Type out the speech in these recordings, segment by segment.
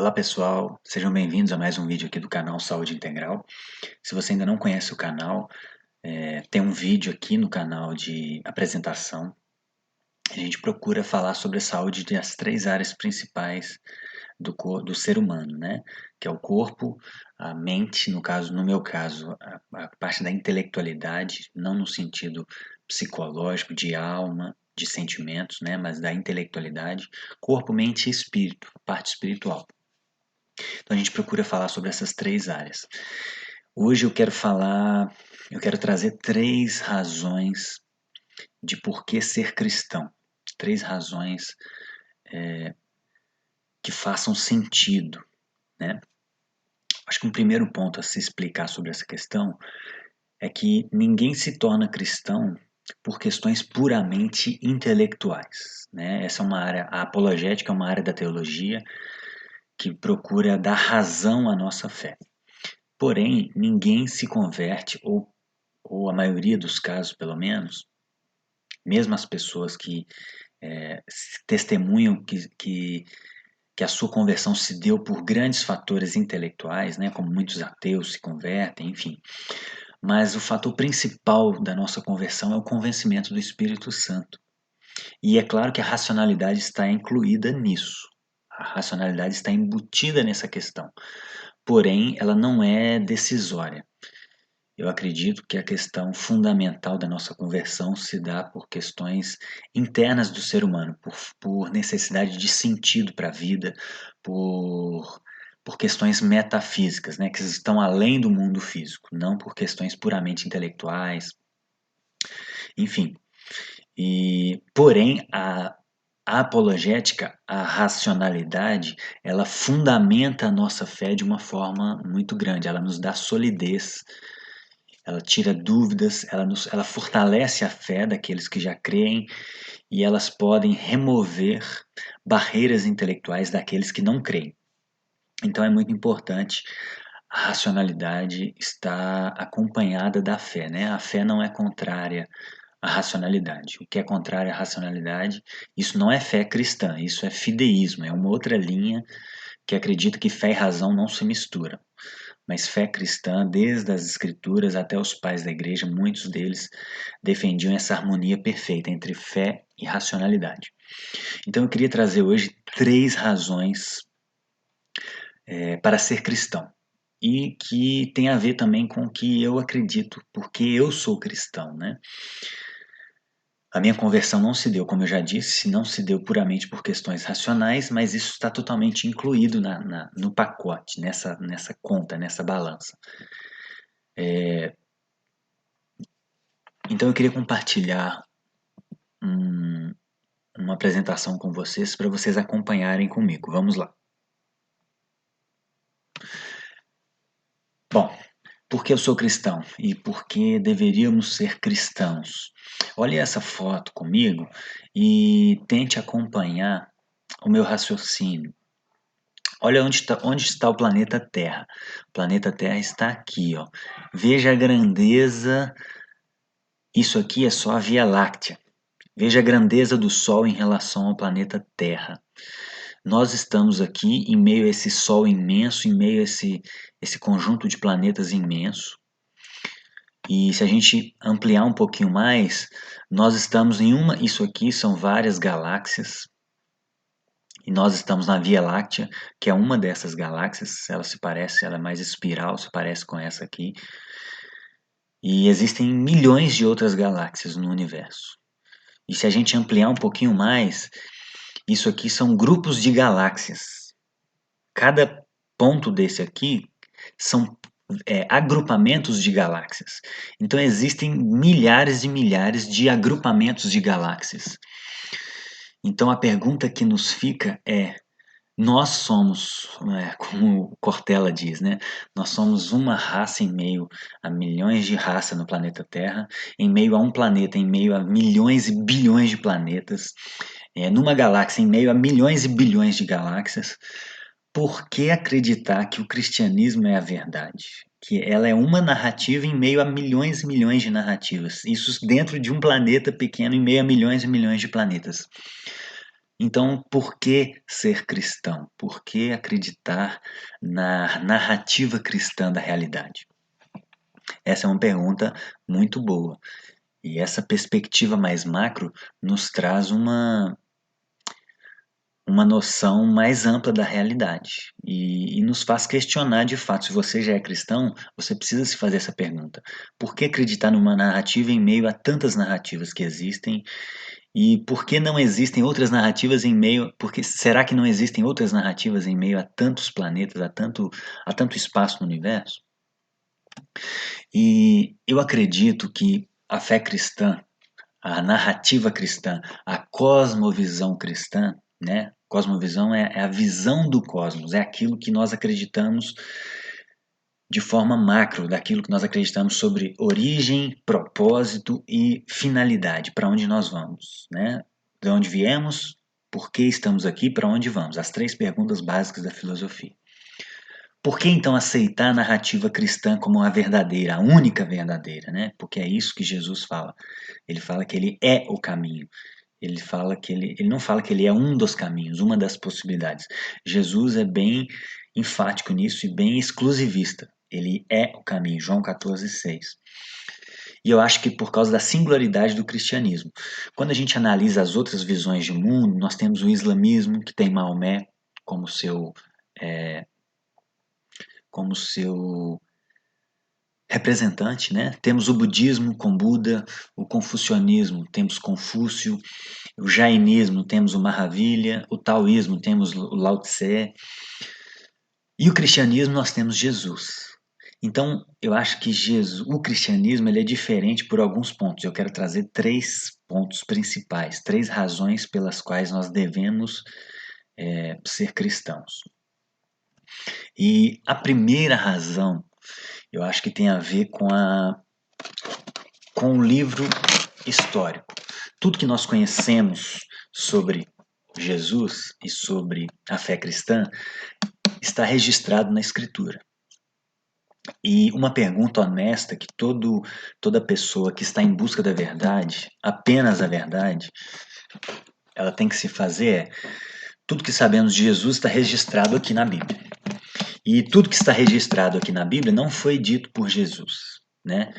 Olá pessoal, sejam bem-vindos a mais um vídeo aqui do canal Saúde Integral. Se você ainda não conhece o canal, tem um vídeo aqui no canal de apresentação. A gente procura falar sobre a saúde das três áreas principais do ser humano, né? Que é o corpo, a mente, no meu caso, a parte da intelectualidade, não no sentido psicológico, de alma, de sentimentos, né? Mas da intelectualidade, corpo, mente e espírito, a parte espiritual. Então a gente procura falar sobre essas três áreas. Hoje eu quero trazer três razões de por que ser cristão. Três razões que façam sentido, né? Acho que um primeiro ponto a se explicar sobre essa questão é que ninguém se torna cristão por questões puramente intelectuais, né? Essa é uma área, a apologética é uma área da teologia que procura dar razão à nossa fé. Porém, ninguém se converte, ou a maioria dos casos, pelo menos, mesmo as pessoas que testemunham que a sua conversão se deu por grandes fatores intelectuais, né, como muitos ateus se convertem, enfim. Mas o fator principal da nossa conversão é o convencimento do Espírito Santo. E é claro que a racionalidade está incluída nisso. A racionalidade está embutida nessa questão. Porém, ela não é decisória. Eu acredito que a questão fundamental da nossa conversão se dá por questões internas do ser humano, por necessidade de sentido para a vida, por questões metafísicas, né, que estão além do mundo físico, não por questões puramente intelectuais, enfim. Porém, a apologética, a racionalidade, ela fundamenta a nossa fé de uma forma muito grande, ela nos dá solidez, ela tira dúvidas, ela fortalece a fé daqueles que já creem e elas podem remover barreiras intelectuais daqueles que não creem. Então é muito importante a racionalidade estar acompanhada da fé, né? A fé não é contrária à racionalidade. O que é contrário à racionalidade, isso não é fé cristã, isso é fideísmo, é uma outra linha que acredita que fé e razão não se misturam. Mas fé cristã, desde as escrituras até os pais da igreja, muitos deles defendiam essa harmonia perfeita entre fé e racionalidade. Então eu queria trazer hoje três razões para ser cristão. E que tem a ver também com o que eu acredito, porque eu sou cristão, né? A minha conversão não se deu, como eu já disse, não se deu puramente por questões racionais, mas isso está totalmente incluído no pacote, nessa conta, nessa balança. Então eu queria compartilhar uma apresentação com vocês para vocês acompanharem comigo. Vamos lá. Bom, por que eu sou cristão e por que deveríamos ser cristãos? Olhe essa foto comigo e tente acompanhar o meu raciocínio. Olha onde está o planeta Terra. O planeta Terra está aqui, ó. Veja a grandeza. Isso aqui é só a Via Láctea. Veja a grandeza do Sol em relação ao planeta Terra. Nós estamos aqui em meio a esse Sol imenso, em meio a esse conjunto de planetas imenso. E se a gente ampliar um pouquinho mais, nós estamos isso aqui são várias galáxias, e nós estamos na Via Láctea, que é uma dessas galáxias, ela é mais espiral, se parece com essa aqui. E existem milhões de outras galáxias no universo. E se a gente ampliar um pouquinho mais, isso aqui são grupos de galáxias. Cada ponto desse aqui são agrupamentos de galáxias. Então existem milhares e milhares de agrupamentos de galáxias. Então a pergunta que nos fica é: nós somos, como Cortella diz, né? Nós somos uma raça em meio a milhões de raças no planeta Terra, em meio a um planeta, em meio a milhões e bilhões de planetas, numa galáxia, em meio a milhões e bilhões de galáxias. Por que acreditar que o cristianismo é a verdade? Que ela é uma narrativa em meio a milhões e milhões de narrativas. Isso dentro de um planeta pequeno, em meio a milhões e milhões de planetas. Então, por que ser cristão? Por que acreditar na narrativa cristã da realidade? Essa é uma pergunta muito boa. E essa perspectiva mais macro nos traz uma noção mais ampla da realidade e nos faz questionar de fato. Se você já é cristão, você precisa se fazer essa pergunta: por que acreditar numa narrativa em meio a tantas narrativas que existem? E por que não existem outras narrativas em meio? Porque será que não existem outras narrativas em meio a tantos planetas, a tanto espaço no universo? E eu acredito que a fé cristã, a narrativa cristã, a cosmovisão cristã, né? Cosmovisão é a visão do cosmos, é aquilo que nós acreditamos de forma macro, daquilo que nós acreditamos sobre origem, propósito e finalidade, para onde nós vamos, né? De onde viemos, por que estamos aqui, para onde vamos? As três perguntas básicas da filosofia. Por que então aceitar a narrativa cristã como a verdadeira, a única verdadeira, né? Porque é isso que Jesus fala. Ele fala que ele é o caminho. Ele fala que ele não fala que ele é um dos caminhos, uma das possibilidades. Jesus é bem enfático nisso e bem exclusivista. Ele é o caminho, João 14,6. E eu acho que por causa da singularidade do cristianismo. Quando a gente analisa as outras visões de mundo, nós temos o islamismo, que tem Maomé como seu, é, como seu representante, né? Temos o budismo com Buda, o confucionismo, temos Confúcio, o jainismo temos o Mahavira, o taoísmo temos o Lao Tse, e o cristianismo nós temos Jesus. Então, eu acho que o cristianismo ele é diferente por alguns pontos. Eu quero trazer três pontos principais, três razões pelas quais nós devemos ser cristãos. E a primeira razão, eu acho que tem a ver com o livro histórico. Tudo que nós conhecemos sobre Jesus e sobre a fé cristã está registrado na Escritura. E uma pergunta honesta que toda pessoa que está em busca da verdade, apenas a verdade, ela tem que se fazer é: tudo que sabemos de Jesus está registrado aqui na Bíblia. E tudo que está registrado aqui na Bíblia não foi dito por Jesus, né?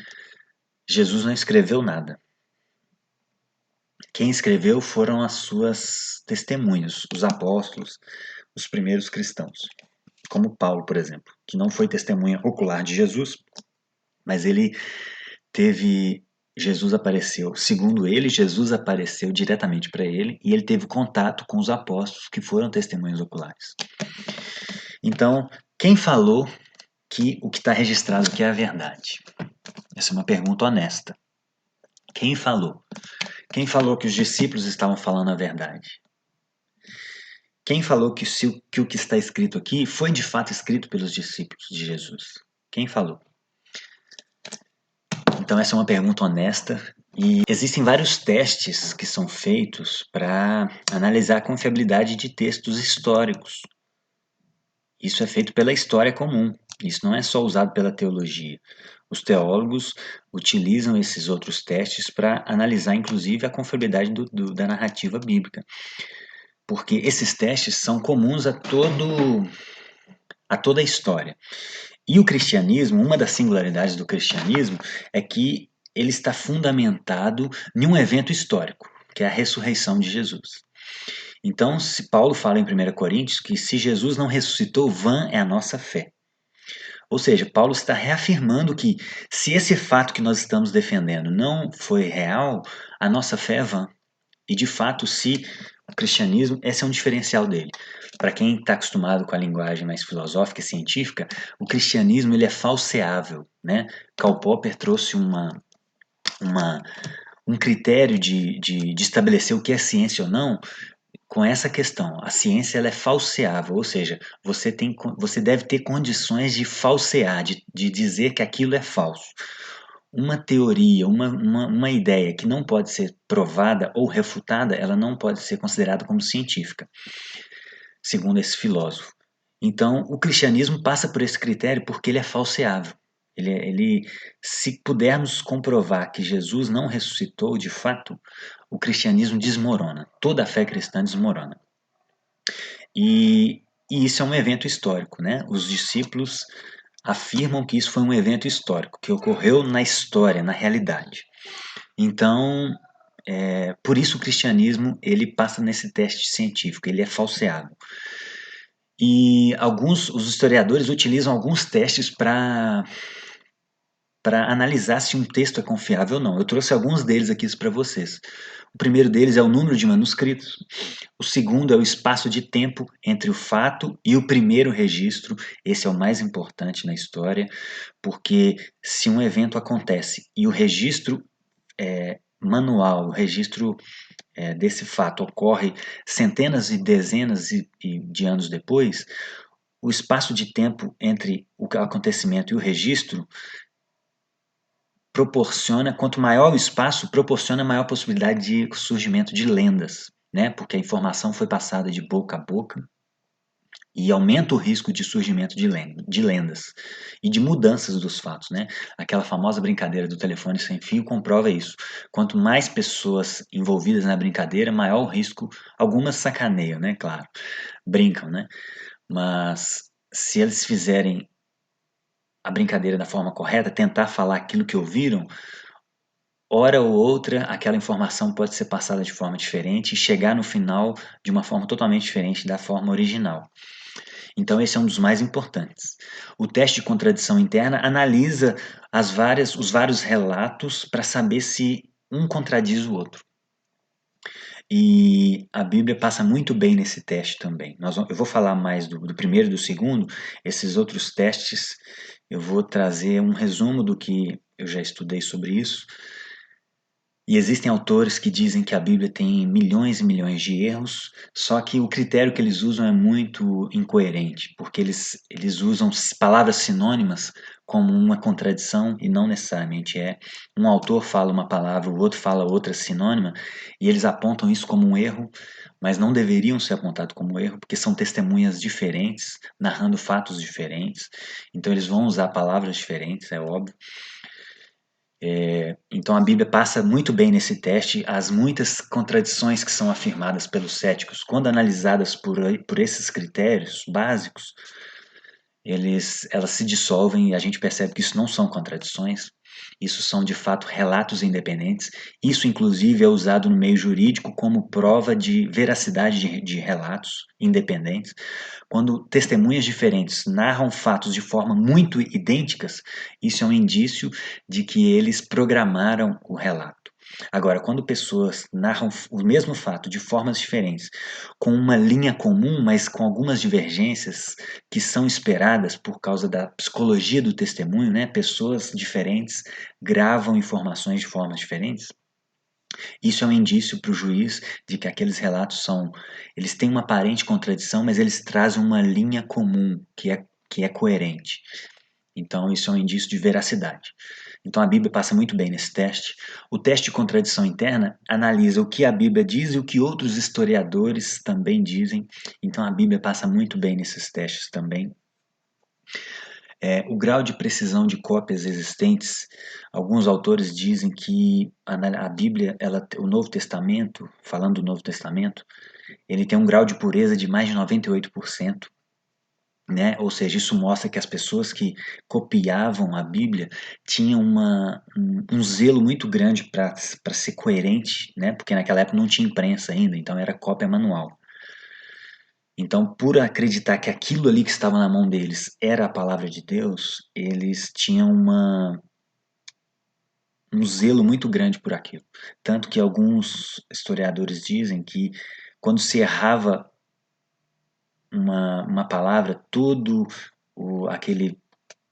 Jesus não escreveu nada. Quem escreveu foram as suas testemunhas, os apóstolos, os primeiros cristãos. Como Paulo, por exemplo, que não foi testemunha ocular de Jesus, mas ele teve. Jesus apareceu, segundo ele, Jesus apareceu diretamente para ele e ele teve contato com os apóstolos que foram testemunhas oculares. Então, quem falou que o que está registrado aqui é a verdade? Essa é uma pergunta honesta. Quem falou? Quem falou que os discípulos estavam falando a verdade? Quem falou que o que está escrito aqui foi de fato escrito pelos discípulos de Jesus? Quem falou? Então, essa é uma pergunta honesta e existem vários testes que são feitos para analisar a confiabilidade de textos históricos. Isso é feito pela história comum, isso não é só usado pela teologia. Os teólogos utilizam esses outros testes para analisar, inclusive, a confiabilidade da narrativa bíblica, porque esses testes são comuns a toda a história. E o cristianismo, uma das singularidades do cristianismo é que ele está fundamentado em um evento histórico, que é a ressurreição de Jesus. Então, se Paulo fala em 1 Coríntios que se Jesus não ressuscitou, vã é a nossa fé. Ou seja, Paulo está reafirmando que se esse fato que nós estamos defendendo não foi real, a nossa fé é vã. E de fato, se o cristianismo, esse é um diferencial dele. Para quem está acostumado com a linguagem mais filosófica e científica, o cristianismo ele é falseável, né? Karl Popper trouxe um critério de estabelecer o que é ciência ou não com essa questão. A ciência ela é falseável, ou seja, você deve ter condições de falsear, de dizer que aquilo é falso. Uma teoria, uma ideia que não pode ser provada ou refutada, ela não pode ser considerada como científica, segundo esse filósofo. Então, o cristianismo passa por esse critério porque ele é falseável. Se pudermos comprovar que Jesus não ressuscitou de fato, o cristianismo desmorona, toda a fé cristã desmorona. E isso é um evento histórico, né? Os discípulos afirmam que isso foi um evento histórico, que ocorreu na história, na realidade. Então, por isso o cristianismo ele passa nesse teste científico, ele é falseado. E os historiadores utilizam alguns testes para analisar se um texto é confiável ou não. Eu trouxe alguns deles aqui para vocês. O primeiro deles é o número de manuscritos. O segundo é o espaço de tempo entre o fato e o primeiro registro. Esse é o mais importante na história, porque se um evento acontece e o registro manual, o registro desse fato ocorre centenas e dezenas de anos depois, o espaço de tempo entre o acontecimento e o registro quanto maior o espaço, proporciona maior possibilidade de surgimento de lendas, né? Porque a informação foi passada de boca a boca e aumenta o risco de surgimento de lendas e de mudanças dos fatos, né? Aquela famosa brincadeira do telefone sem fio comprova isso. Quanto mais pessoas envolvidas na brincadeira, maior o risco. Algumas sacaneiam, né? Claro, brincam, né? Mas se eles fizerem a brincadeira da forma correta, tentar falar aquilo que ouviram, hora ou outra, aquela informação pode ser passada de forma diferente e chegar no final de uma forma totalmente diferente da forma original. Então, esse é um dos mais importantes. O teste de contradição interna analisa os vários relatos para saber se um contradiz o outro. E a Bíblia passa muito bem nesse teste também. Eu vou falar mais do primeiro e do segundo. Esses outros testes, eu vou trazer um resumo do que eu já estudei sobre isso. E existem autores que dizem que a Bíblia tem milhões e milhões de erros, só que o critério que eles usam é muito incoerente, porque eles usam palavras sinônimas como uma contradição e não necessariamente é. Um autor fala uma palavra, o outro fala outra sinônima, e eles apontam isso como um erro, mas não deveriam ser apontados como erro, porque são testemunhas diferentes, narrando fatos diferentes, então eles vão usar palavras diferentes, é óbvio. Então a Bíblia passa muito bem nesse teste. As muitas contradições que são afirmadas pelos céticos, quando analisadas por esses critérios básicos, elas se dissolvem e a gente percebe que isso não são contradições, isso são de fato relatos independentes. Isso, inclusive, é usado no meio jurídico como prova de veracidade de relatos independentes. Quando testemunhas diferentes narram fatos de forma muito idênticas, isso é um indício de que eles programaram o relato. Agora, quando pessoas narram o mesmo fato de formas diferentes, com uma linha comum, mas com algumas divergências que são esperadas por causa da psicologia do testemunho, né? Pessoas diferentes gravam informações de formas diferentes. Isso é um indício para o juiz de que aqueles relatos eles têm uma aparente contradição, mas eles trazem uma linha comum que é coerente. Então, isso é um indício de veracidade. Então, a Bíblia passa muito bem nesse teste. O teste de contradição interna analisa o que a Bíblia diz e o que outros historiadores também dizem. Então, a Bíblia passa muito bem nesses testes também. O grau de precisão de cópias existentes, alguns autores dizem que a Bíblia, o Novo Testamento, falando do Novo Testamento, ele tem um grau de pureza de mais de 98%. Né? Ou seja, isso mostra que as pessoas que copiavam a Bíblia tinham um zelo muito grande para ser coerente, né? Porque naquela época não tinha imprensa ainda, então era cópia manual. Então, por acreditar que aquilo ali que estava na mão deles era a palavra de Deus, eles tinham um zelo muito grande por aquilo. Tanto que alguns historiadores dizem que quando se errava uma palavra, aquele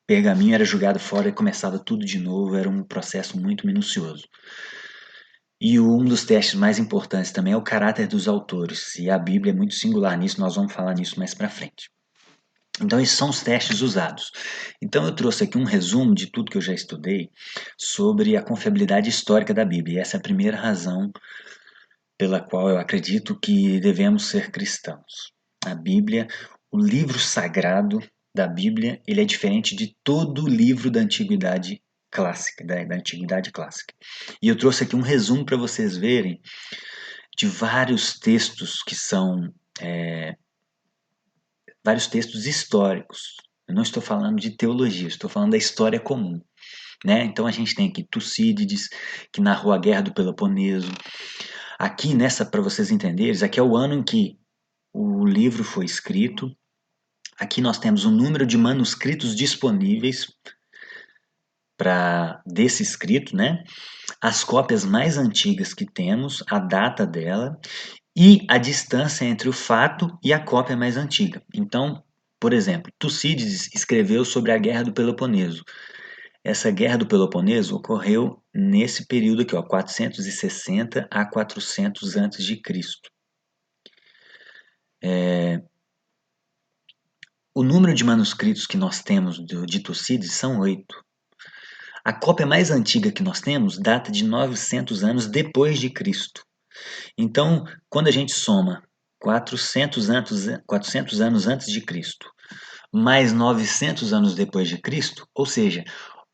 pergaminho era jogado fora e começava tudo de novo, era um processo muito minucioso. E um dos testes mais importantes também é o caráter dos autores, e a Bíblia é muito singular nisso, nós vamos falar nisso mais para frente. Então, esses são os testes usados. Então, eu trouxe aqui um resumo de tudo que eu já estudei sobre a confiabilidade histórica da Bíblia, e essa é a primeira razão pela qual eu acredito que devemos ser cristãos. A Bíblia, o livro sagrado, da Bíblia, ele é diferente de todo o livro da Antiguidade Clássica, da Antiguidade Clássica. E eu trouxe aqui um resumo para vocês verem de vários textos que são vários textos históricos. Eu não estou falando de teologia, estou falando da história comum. Né? Então a gente tem aqui Tucídides, que narrou a Guerra do Peloponeso. Aqui nessa, para vocês entenderem, aqui é o ano em que o livro foi escrito. Aqui nós temos o número de manuscritos disponíveis para desse escrito, né? As cópias mais antigas que temos, a data dela e a distância entre o fato e a cópia mais antiga. Então, por exemplo, Tucídides escreveu sobre a Guerra do Peloponeso. Essa Guerra do Peloponeso ocorreu nesse período aqui, ó, 460 a 400 antes de Cristo. O número de manuscritos que nós temos de Tucídides são 8. A cópia mais antiga que nós temos data de 900 anos depois de Cristo. Então, quando a gente soma 400 anos antes de Cristo, mais 900 anos depois de Cristo, ou seja,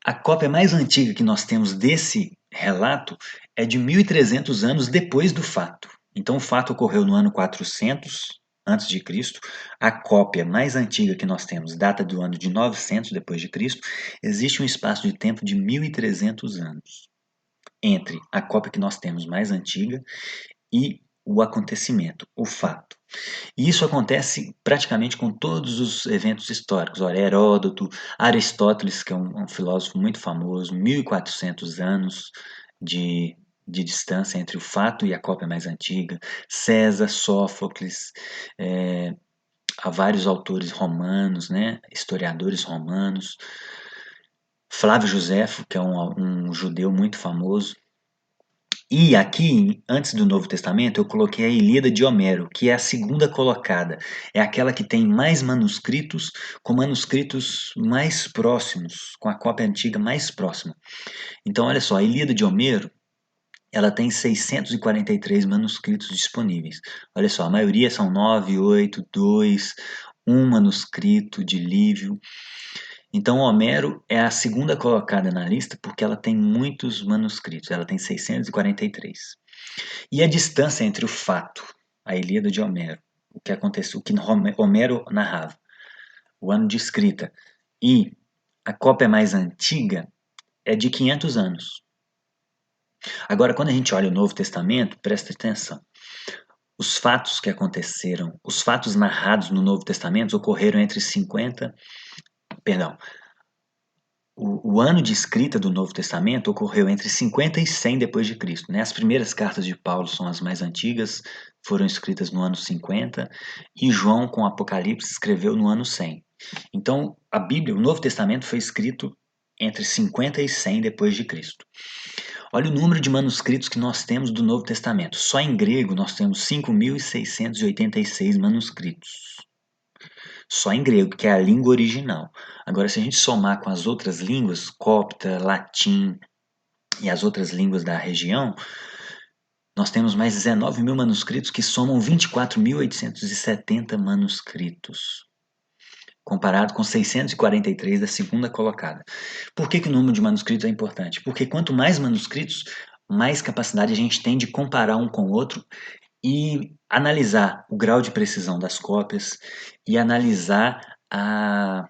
a cópia mais antiga que nós temos desse relato é de 1300 anos depois do fato. Então o fato ocorreu no ano 400 antes de Cristo. A cópia mais antiga que nós temos data do ano de 900 depois de Cristo. Existe um espaço de tempo de 1300 anos entre a cópia que nós temos mais antiga e o acontecimento, o fato. E isso acontece praticamente com todos os eventos históricos. Olha, Heródoto, Aristóteles, que é um filósofo muito famoso, 1400 anos de distância entre o fato e a cópia mais antiga. César, Sófocles, há vários autores romanos, né, historiadores romanos. Flávio Joséfo, que é um judeu muito famoso. E aqui, antes do Novo Testamento, eu coloquei a Ilíada de Homero, que é a segunda colocada. É aquela que tem mais manuscritos, com manuscritos mais próximos, com a cópia antiga mais próxima. Então, olha só, a Ilíada de Homero, ela tem 643 manuscritos disponíveis. Olha só, a maioria são 9, 8, 2, um manuscrito de Lívio. Então, Homero é a segunda colocada na lista porque ela tem muitos manuscritos, ela tem 643. E a distância entre o fato, a Ilíada de Homero, o que aconteceu, o que Homero narrava, o ano de escrita, e a cópia mais antiga é de 500 anos. Agora, quando a gente olha o Novo Testamento, presta atenção. Os fatos que aconteceram, os fatos narrados no Novo Testamento ocorreram entre 50, perdão, o ano de escrita do Novo Testamento ocorreu entre 50 e 100 depois de Cristo, né? As primeiras cartas de Paulo são as mais antigas, foram escritas no ano 50, e João com Apocalipse escreveu no ano 100. Então, a Bíblia, o Novo Testamento foi escrito entre 50 e 100 depois de Cristo. Olha o número de manuscritos que nós temos do Novo Testamento. Só em grego nós temos 5.686 manuscritos. Só em grego, que é a língua original. Agora, se a gente somar com as outras línguas, copta, latim e as outras línguas da região, nós temos mais 19 mil manuscritos que somam 24.870 manuscritos, comparado com 643 da segunda colocada. Por que o número de manuscritos é importante? Porque quanto mais manuscritos, mais capacidade a gente tem de comparar um com o outro e analisar o grau de precisão das cópias e analisar a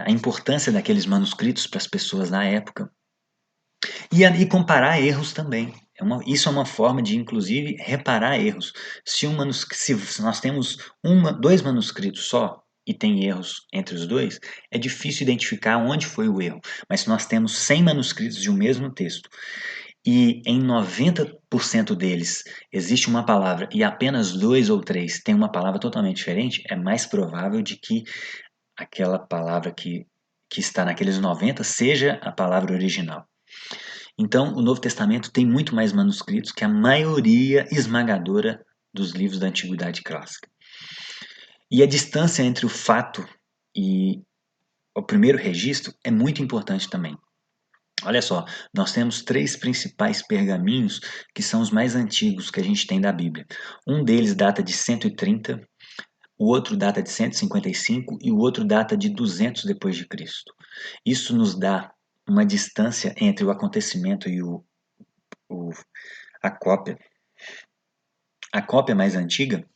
importância daqueles manuscritos para as pessoas na época e comparar erros também. Isso é uma forma de, inclusive, reparar erros. Se nós temos dois manuscritos só e tem erros entre os dois, é difícil identificar onde foi o erro. Mas se nós temos 100 manuscritos de um mesmo texto e em 90% deles existe uma palavra e apenas 2 ou 3 tem uma palavra totalmente diferente, é mais provável de que aquela palavra que está naqueles 90 seja a palavra original. Então, o Novo Testamento tem muito mais manuscritos que a maioria esmagadora dos livros da Antiguidade Clássica. E a distância entre o fato e o primeiro registro é muito importante também. Olha só, nós temos 3 principais pergaminhos que são os mais antigos que a gente tem da Bíblia. Um deles data de 130, o outro data de 155 e o outro data de 200 depois de Cristo. Isso nos dá uma distância entre o acontecimento e a cópia. A cópia mais antiga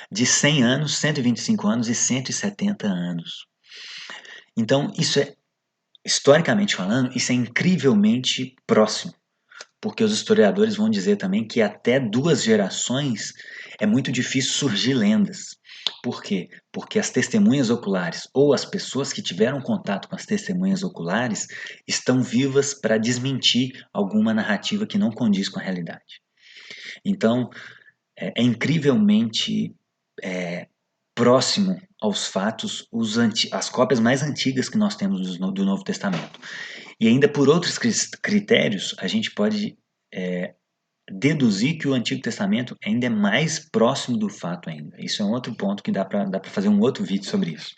de 100 anos, 125 anos e 170 anos. Então, isso é, historicamente falando, isso é incrivelmente próximo, porque os historiadores vão dizer também que até 2 gerações é muito difícil surgir lendas. Por quê? Porque as testemunhas oculares ou as pessoas que tiveram contato com as testemunhas oculares estão vivas para desmentir alguma narrativa que não condiz com a realidade. Então, é incrivelmente próximo aos fatos as cópias mais antigas que nós temos do Novo Testamento. E ainda por outros critérios, a gente pode deduzir que o Antigo Testamento ainda é mais próximo do fato ainda. Isso é um outro ponto que dá para fazer um outro vídeo sobre isso.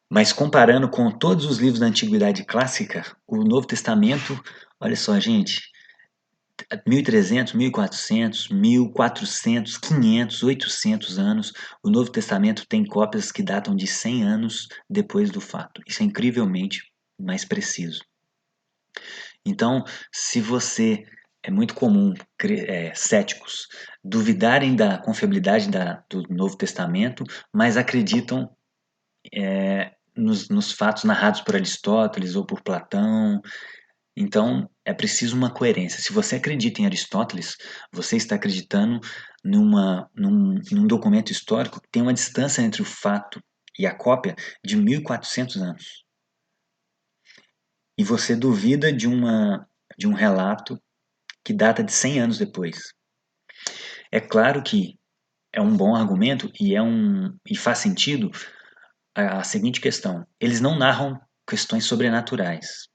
Mas comparando com todos os livros da Antiguidade Clássica, o Novo Testamento, olha só, gente, 1300, 1400, 1400, 500, 800 anos, o Novo Testamento tem cópias que datam de 100 anos depois do fato. Isso é incrivelmente mais preciso. Então, se você é muito comum céticos duvidarem da confiabilidade do Novo Testamento, mas acreditam nos fatos narrados por Aristóteles ou por Platão. Então, é preciso uma coerência. Se você acredita em Aristóteles, você está acreditando num documento histórico que tem uma distância entre o fato e a cópia de 1400 anos. E você duvida de um relato que data de 100 anos depois. É claro que é um bom argumento e faz sentido a seguinte questão. Eles não narram questões sobrenaturais.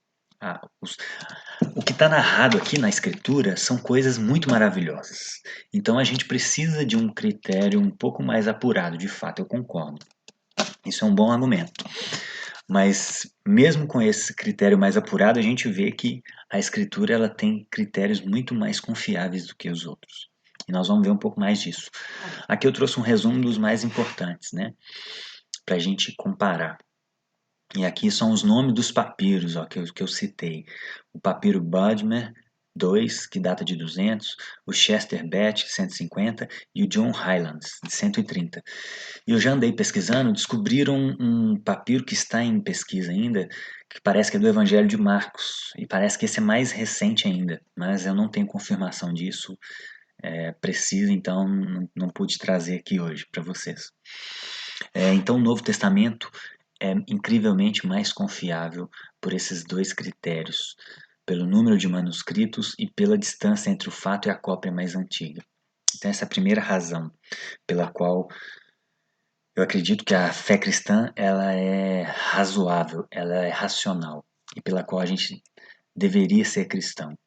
O que está narrado aqui na escritura são coisas muito maravilhosas. Então a gente precisa de um critério um pouco mais apurado, de fato, eu concordo. Isso é um bom argumento. Mas mesmo com esse critério mais apurado, a gente vê que a escritura ela tem critérios muito mais confiáveis do que os outros. E nós vamos ver um pouco mais disso. Aqui eu trouxe um resumo dos mais importantes, né? Para a gente comparar. E aqui são os nomes dos papiros que eu citei. O papiro Bodmer 2, que data de 200, o Chester Bet, 150, e o John Hylands, de 130. E eu já andei pesquisando, descobriram um papiro que está em pesquisa ainda, que parece que é do Evangelho de Marcos, e parece que esse é mais recente ainda, mas eu não tenho confirmação disso precisa, então não pude trazer aqui hoje para vocês. Então o Novo Testamento é incrivelmente mais confiável por esses 2 critérios, pelo número de manuscritos e pela distância entre o fato e a cópia mais antiga. Então essa é a primeira razão pela qual eu acredito que a fé cristã ela é razoável, ela é racional e pela qual a gente deveria ser cristão.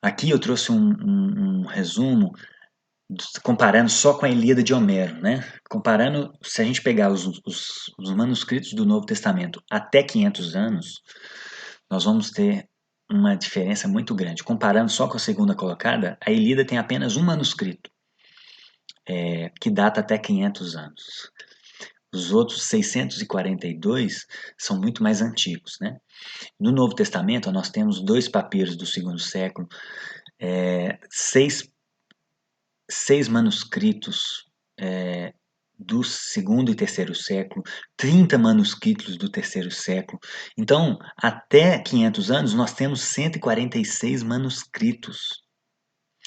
Aqui eu trouxe um resumo comparando só com a Ilíada de Homero, né? Comparando, se a gente pegar os manuscritos do Novo Testamento até 500 anos, nós vamos ter uma diferença muito grande. Comparando só com a segunda colocada, a Ilíada tem apenas um manuscrito, que data até 500 anos. Os outros 642 são muito mais antigos, né? No Novo Testamento, nós temos 2 papiros do segundo século, 6 manuscritos do segundo e terceiro século, 30 manuscritos do terceiro século. Então, até 500 anos, nós temos 146 manuscritos,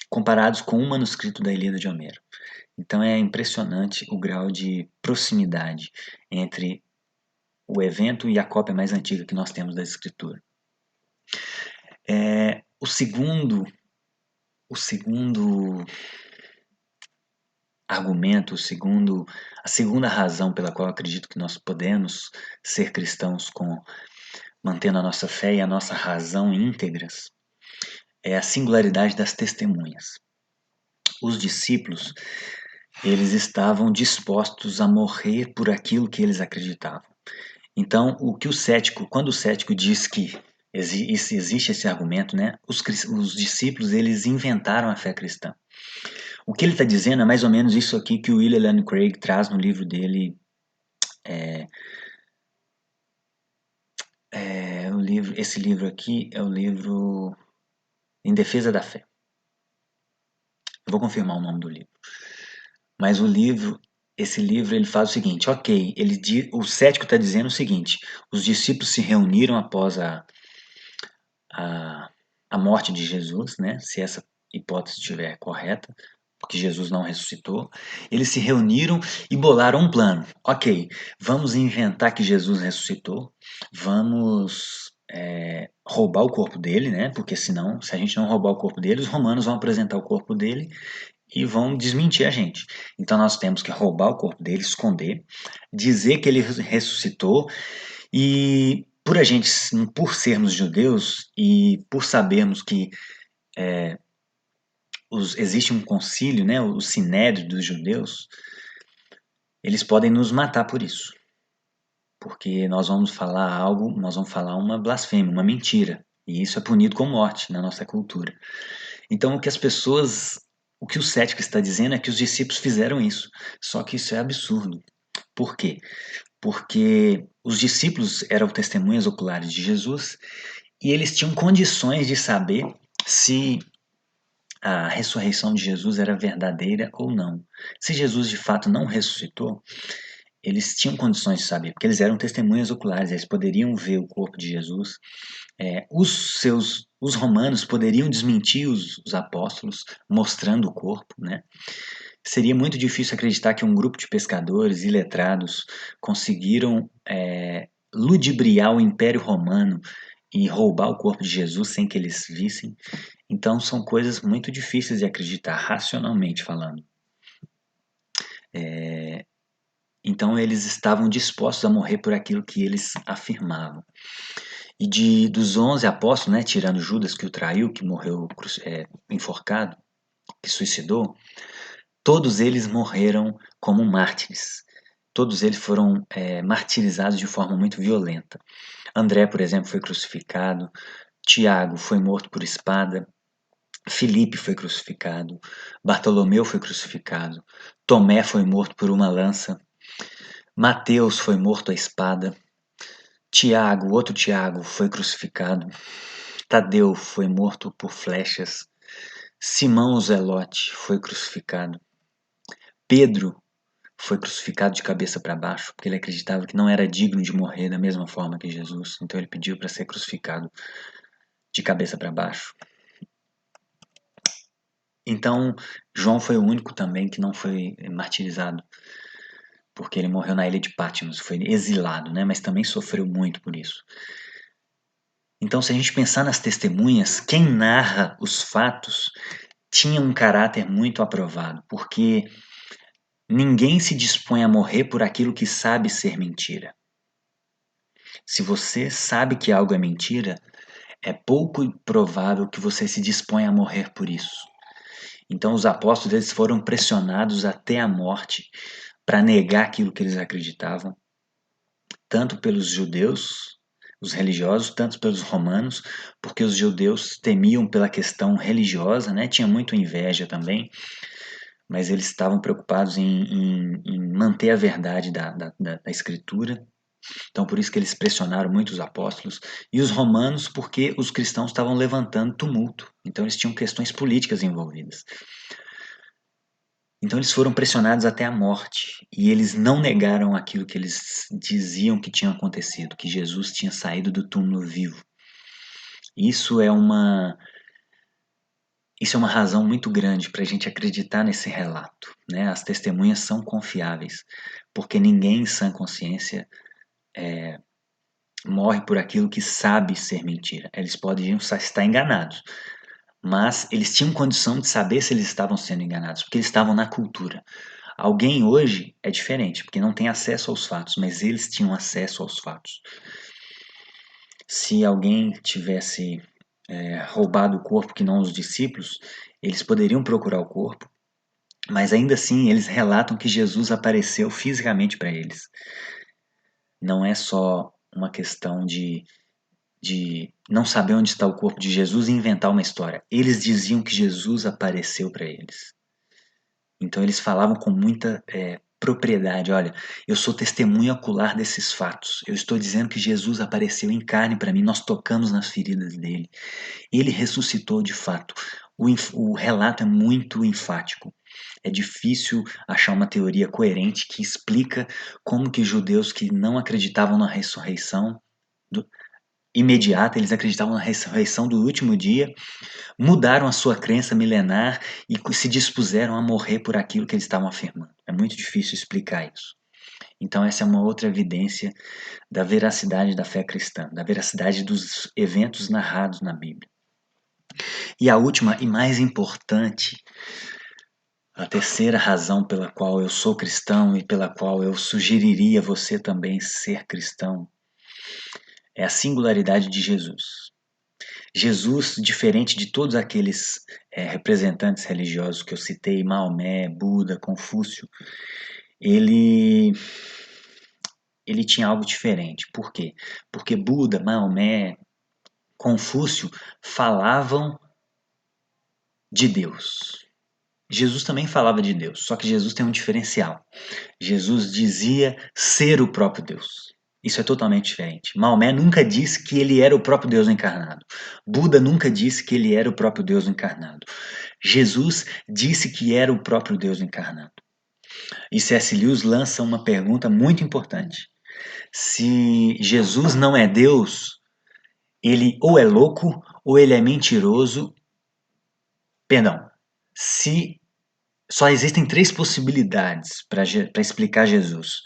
comparados com um manuscrito da Ilíada de Homero. Então, é impressionante o grau de proximidade entre o evento e a cópia mais antiga que nós temos da Escritura. O segundo argumento, a segunda razão pela qual eu acredito que nós podemos ser cristãos mantendo a nossa fé e a nossa razão íntegras, é a singularidade das testemunhas. Os discípulos, eles estavam dispostos a morrer por aquilo que eles acreditavam. Então, quando o cético diz que existe esse argumento, né? Os discípulos, eles inventaram a fé cristã. O que ele está dizendo é mais ou menos isso aqui que o William Lane Craig traz no livro dele. Esse livro aqui é o livro Em Defesa da Fé. Eu vou confirmar o nome do livro. Mas esse livro, ele faz o seguinte, ok, o cético está dizendo o seguinte, os discípulos se reuniram após a, a morte de Jesus, né? Se essa hipótese estiver correta, porque Jesus não ressuscitou, eles se reuniram e bolaram um plano. Ok, vamos inventar que Jesus ressuscitou, vamos roubar o corpo dele, né? Porque senão, se a gente não roubar o corpo dele, os romanos vão apresentar o corpo dele e vão desmentir a gente. Então nós temos que roubar o corpo dele, esconder, dizer que ele ressuscitou e por sermos judeus e por sabermos que existe um concílio, né, o sinédrio dos judeus, eles podem nos matar por isso. Porque nós vamos falar uma blasfêmia, uma mentira. E isso é punido com morte na nossa cultura. Então o que o cético está dizendo é que os discípulos fizeram isso. Só que isso é absurdo. Por quê? Porque os discípulos eram testemunhas oculares de Jesus e eles tinham condições de saber se a ressurreição de Jesus era verdadeira ou não. Se Jesus de fato não ressuscitou, eles tinham condições de saber, porque eles eram testemunhas oculares, eles poderiam ver o corpo de Jesus. Os romanos poderiam desmentir os apóstolos, mostrando o corpo, né? Seria muito difícil acreditar que um grupo de pescadores iletrados conseguiram ludibriar o Império Romano e roubar o corpo de Jesus sem que eles vissem. Então são coisas muito difíceis de acreditar, racionalmente falando. Então eles estavam dispostos a morrer por aquilo que eles afirmavam. E dos 11 apóstolos, né, tirando Judas que o traiu, que morreu enforcado, que suicidou, todos eles morreram como mártires. Todos eles foram martirizados de forma muito violenta. André, por exemplo, foi crucificado. Tiago foi morto por espada. Filipe foi crucificado. Bartolomeu foi crucificado. Tomé foi morto por uma lança. Mateus foi morto à espada. Tiago, outro Tiago, foi crucificado. Tadeu foi morto por flechas. Simão o Zelote foi crucificado. Pedro foi crucificado de cabeça para baixo, porque ele acreditava que não era digno de morrer da mesma forma que Jesus. Então ele pediu para ser crucificado de cabeça para baixo. Então João foi o único também que não foi martirizado, porque ele morreu na ilha de Patmos, foi exilado, né? Mas também sofreu muito por isso. Então, se a gente pensar nas testemunhas, quem narra os fatos tinha um caráter muito aprovado, porque ninguém se dispõe a morrer por aquilo que sabe ser mentira. Se você sabe que algo é mentira, é pouco provável que você se disponha a morrer por isso. Então os apóstolos eles foram pressionados até a morte para negar aquilo que eles acreditavam, tanto pelos judeus, os religiosos, tanto pelos romanos, porque os judeus temiam pela questão religiosa, né? Tinha muito inveja também, mas eles estavam preocupados em manter a verdade da escritura. Então, por isso que eles pressionaram muito os apóstolos. E os romanos, porque os cristãos estavam levantando tumulto. Então, eles tinham questões políticas envolvidas. Então, eles foram pressionados até a morte. E eles não negaram aquilo que eles diziam que tinha acontecido, que Jesus tinha saído do túmulo vivo. Isso é uma razão muito grande para a gente acreditar nesse relato. Né? As testemunhas são confiáveis, porque ninguém em sã consciência morre por aquilo que sabe ser mentira. Eles podem estar enganados, mas eles tinham condição de saber se eles estavam sendo enganados, porque eles estavam na cultura. Alguém hoje é diferente, porque não tem acesso aos fatos, mas eles tinham acesso aos fatos. Se alguém tivesse roubado o corpo, que não os discípulos, eles poderiam procurar o corpo, mas ainda assim eles relatam que Jesus apareceu fisicamente para eles. Não é só uma questão de não saber onde está o corpo de Jesus e inventar uma história. Eles diziam que Jesus apareceu para eles. Então eles falavam com muita propriedade. Olha, eu sou testemunha ocular desses fatos. Eu estou dizendo que Jesus apareceu em carne para mim. Nós tocamos nas feridas dele. Ele ressuscitou de fato. O relato é muito enfático. É difícil achar uma teoria coerente que explica como que judeus que não acreditavam na ressurreição do- imediata, eles acreditavam na ressurreição do último dia, mudaram a sua crença milenar e se dispuseram a morrer por aquilo que eles estavam afirmando. É muito difícil explicar isso. Então, essa é uma outra evidência da veracidade da fé cristã, da veracidade dos eventos narrados na Bíblia. E a última e mais importante, a terceira razão pela qual eu sou cristão e pela qual eu sugeriria você também ser cristão, é a singularidade de Jesus. Jesus, diferente de todos aqueles representantes religiosos que eu citei, Maomé, Buda, Confúcio, ele, ele tinha algo diferente. Por quê? Porque Buda, Maomé, Confúcio falavam de Deus. Jesus também falava de Deus, só que Jesus tem um diferencial. Jesus dizia ser o próprio Deus. Isso é totalmente diferente. Maomé nunca disse que ele era o próprio Deus encarnado. Buda nunca disse que ele era o próprio Deus encarnado. Jesus disse que era o próprio Deus encarnado. E C.S. Lewis lança uma pergunta muito importante. Se Jesus não é Deus, ele ou é louco ou ele é mentiroso. Perdão. Se Só existem três possibilidades para explicar Jesus.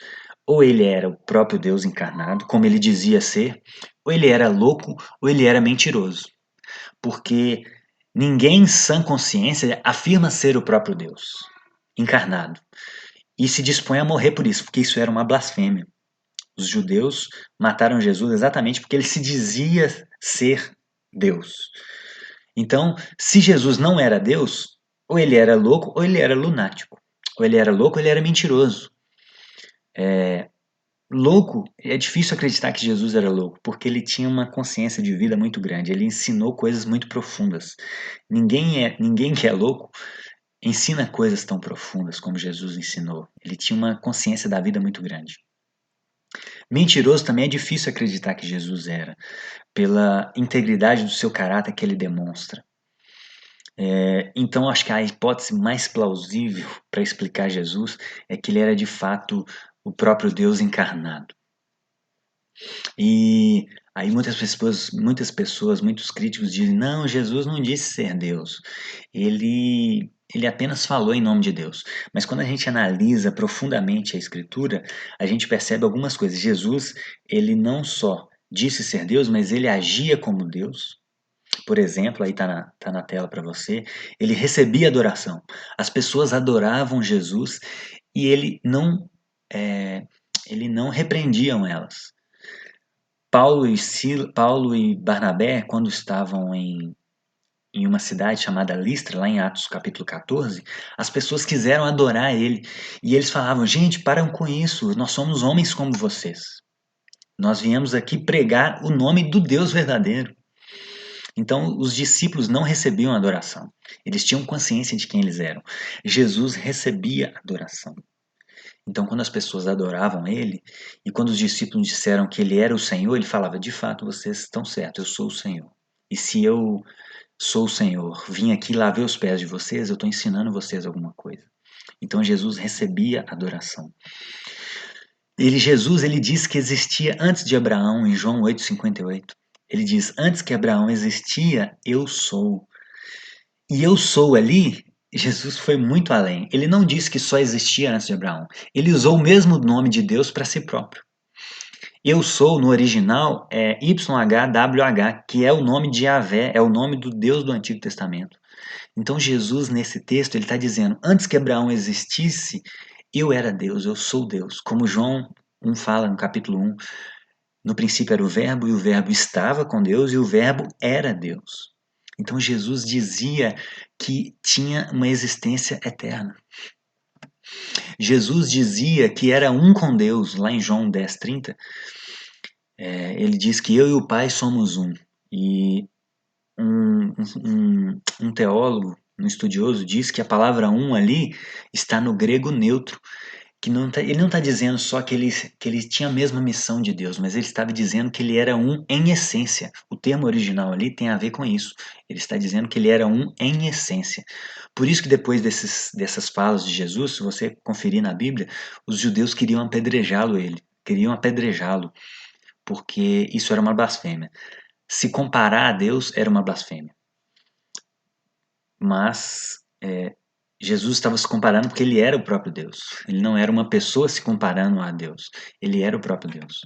Ou ele era o próprio Deus encarnado, como ele dizia ser, ou ele era louco, ou ele era mentiroso. Porque ninguém em sã consciência afirma ser o próprio Deus encarnado e se dispõe a morrer por isso, porque isso era uma blasfêmia. Os judeus mataram Jesus exatamente porque ele se dizia ser Deus. Então, se Jesus não era Deus, ou ele era louco ou ele era lunático. Ou ele era louco ou ele era mentiroso. Louco, é difícil acreditar que Jesus era louco, porque ele tinha uma consciência de vida muito grande, ele ensinou coisas muito profundas. Ninguém que é louco ensina coisas tão profundas como Jesus ensinou. Ele tinha uma consciência da vida muito grande. Mentiroso também é difícil acreditar que Jesus era, pela integridade do seu caráter que ele demonstra. Então, acho que a hipótese mais plausível para explicar Jesus é que ele era de fato o próprio Deus encarnado. E aí muitos críticos dizem, não, Jesus não disse ser Deus, ele apenas falou em nome de Deus. Mas quando a gente analisa profundamente a Escritura, a gente percebe algumas coisas. Jesus, ele não só disse ser Deus, mas ele agia como Deus. Por exemplo, aí tá na tela para você, ele recebia adoração. As pessoas adoravam Jesus e é, ele não repreendiam elas. Paulo e Barnabé, quando estavam em uma cidade chamada Listra, lá em Atos capítulo 14, as pessoas quiseram adorar ele. E eles falavam, gente, param com isso, nós somos homens como vocês. Nós viemos aqui pregar o nome do Deus verdadeiro. Então, os discípulos não recebiam adoração. Eles tinham consciência de quem eles eram. Jesus recebia adoração. Então, quando as pessoas adoravam ele, e quando os discípulos disseram que ele era o Senhor, ele falava: de fato, vocês estão certos, eu sou o Senhor. E se eu sou o Senhor, vim aqui lavar os pés de vocês, eu estou ensinando vocês alguma coisa. Então, Jesus recebia adoração. Jesus, ele diz que existia antes de Abraão, em João 8,58. Ele diz: antes que Abraão existia, eu sou. E eu sou ali, Jesus foi muito além. Ele não disse que só existia antes de Abraão. Ele usou o mesmo nome de Deus para si próprio. Eu sou, no original, é YHWH, que é o nome de Yahvé, é o nome do Deus do Antigo Testamento. Então Jesus, nesse texto, ele está dizendo, antes que Abraão existisse, eu era Deus, eu sou Deus. Como João 1 fala no capítulo 1, no princípio era o verbo, e o verbo estava com Deus, e o verbo era Deus. Então Jesus dizia que tinha uma existência eterna. Jesus dizia que era um com Deus, lá em João 10,30. Ele diz que eu e o Pai somos um. E um teólogo um estudioso, diz que a palavra um ali está no grego neutro, que ele não está dizendo só que ele tinha a mesma missão de Deus, mas ele estava dizendo que ele era um em essência. O termo original ali tem a ver com isso. Ele está dizendo que ele era um em essência. Por isso que depois dessas falas de Jesus, se você conferir na Bíblia, os judeus queriam apedrejá-lo, porque isso era uma blasfêmia. Se comparar a Deus era uma blasfêmia. Mas Jesus estava se comparando porque ele era o próprio Deus. Ele não era uma pessoa se comparando a Deus. Ele era o próprio Deus.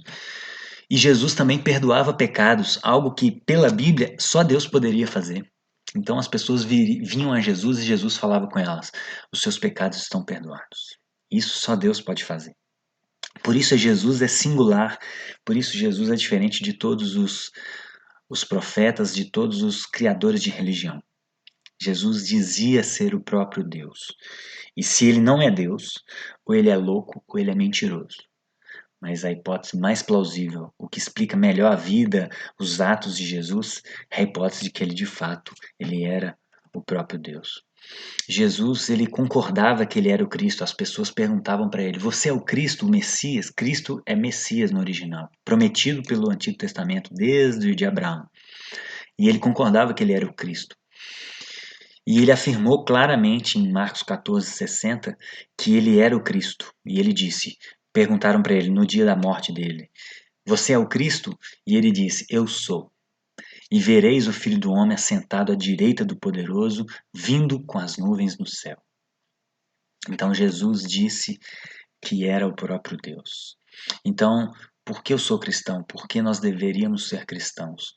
E Jesus também perdoava pecados, algo que, pela Bíblia, só Deus poderia fazer. Então as pessoas vinham a Jesus e Jesus falava com elas: os seus pecados estão perdoados. Isso só Deus pode fazer. Por isso Jesus é singular, por isso Jesus é diferente de todos os profetas, de todos os criadores de religião. Jesus dizia ser o próprio Deus. E se ele não é Deus, ou ele é louco, ou ele é mentiroso. Mas a hipótese mais plausível, o que explica melhor a vida, os atos de Jesus, é a hipótese de que ele de fato, ele era o próprio Deus. Jesus, ele concordava que ele era o Cristo. As pessoas perguntavam para ele: "Você é o Cristo, o Messias?" Cristo é Messias no original, prometido pelo Antigo Testamento desde o de Abraão. E ele concordava que ele era o Cristo. E ele afirmou claramente em Marcos 14:60 que ele era o Cristo. E ele disse: perguntaram para ele no dia da morte dele: "Você é o Cristo?" E ele disse: "Eu sou. E vereis o Filho do Homem assentado à direita do Poderoso, vindo com as nuvens no céu." Então Jesus disse que era o próprio Deus. Então, por que eu sou cristão? Por que nós deveríamos ser cristãos?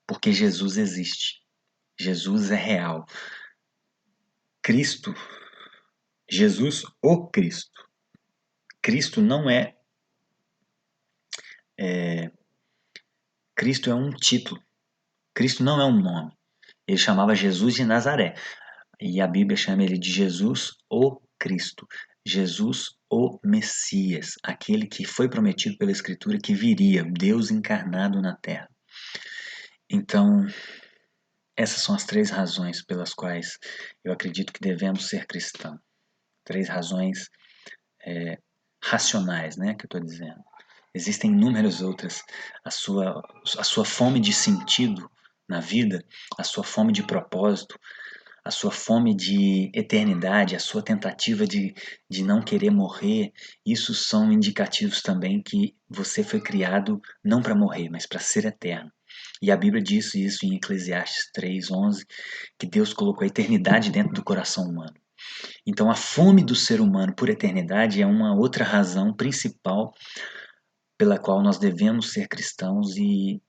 Porque Jesus existe. Jesus é real. Cristo, Jesus, o Cristo. Cristo não Cristo é um título. Cristo não é um nome. Ele chamava Jesus de Nazaré. E a Bíblia chama ele de Jesus, o Cristo. Jesus, o Messias. Aquele que foi prometido pela Escritura que viria, Deus encarnado na terra. Então, essas são as 3 razões pelas quais eu acredito que devemos ser cristãos. 3 razões racionais, né, que eu estou dizendo. Existem inúmeras outras. A sua fome de sentido na vida, a sua fome de propósito, a sua fome de eternidade, a sua tentativa de não querer morrer, isso são indicativos também que você foi criado não para morrer, mas para ser eterno. E a Bíblia diz isso em Eclesiastes 3:11, que Deus colocou a eternidade dentro do coração humano. Então a fome do ser humano por eternidade é uma outra razão principal pela qual nós devemos ser cristãos e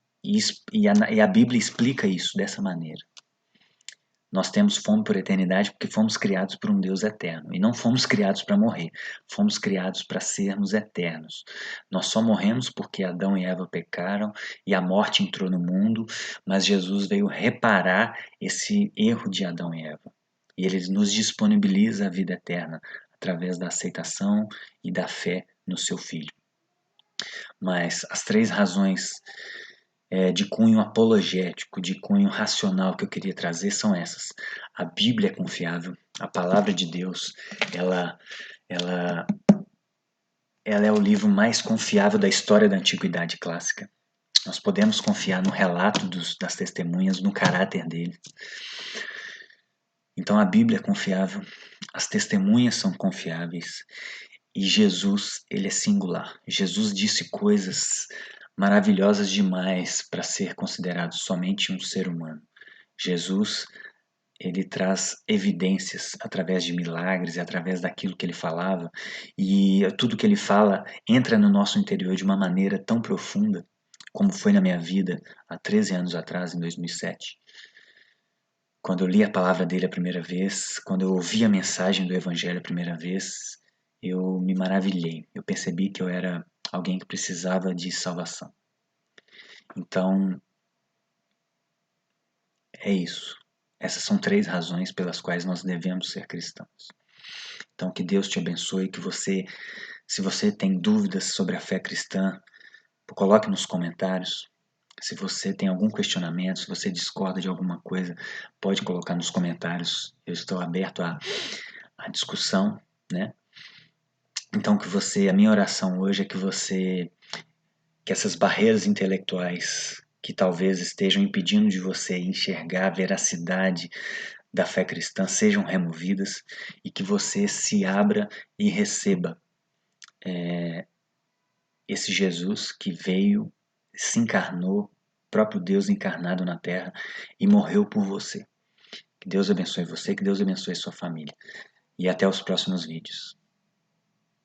a Bíblia explica isso dessa maneira. Nós temos fome por eternidade porque fomos criados por um Deus eterno. E não fomos criados para morrer, fomos criados para sermos eternos. Nós só morremos porque Adão e Eva pecaram e a morte entrou no mundo, mas Jesus veio reparar esse erro de Adão e Eva. E ele nos disponibiliza a vida eterna através da aceitação e da fé no seu Filho. Mas as 3 razões de cunho apologético, de cunho racional que eu queria trazer são essas. A Bíblia é confiável, a palavra de Deus, ela, ela, ela é o livro mais confiável da história da Antiguidade Clássica. Nós podemos confiar no relato das testemunhas, no caráter deles. Então a Bíblia é confiável, as testemunhas são confiáveis e Jesus, ele é singular. Jesus disse coisas maravilhosas demais para ser considerado somente um ser humano. Jesus, ele traz evidências através de milagres e através daquilo que ele falava, e tudo que ele fala entra no nosso interior de uma maneira tão profunda, como foi na minha vida há 13 anos atrás, em 2007. Quando eu li a palavra dele a primeira vez, quando eu ouvi a mensagem do Evangelho a primeira vez, eu me maravilhei. Eu percebi que eu era alguém que precisava de salvação. Então, é isso. Essas são 3 razões pelas quais nós devemos ser cristãos. Então, que Deus te abençoe, que você, se você tem dúvidas sobre a fé cristã, coloque nos comentários. Se você tem algum questionamento, se você discorda de alguma coisa, pode colocar nos comentários. Eu estou aberto à discussão, né? Então a minha oração hoje é que essas barreiras intelectuais que talvez estejam impedindo de você enxergar a veracidade da fé cristã sejam removidas e que você se abra e receba esse Jesus que veio, se encarnou, próprio Deus encarnado na terra e morreu por você. Que Deus abençoe você, que Deus abençoe sua família. E até os próximos vídeos.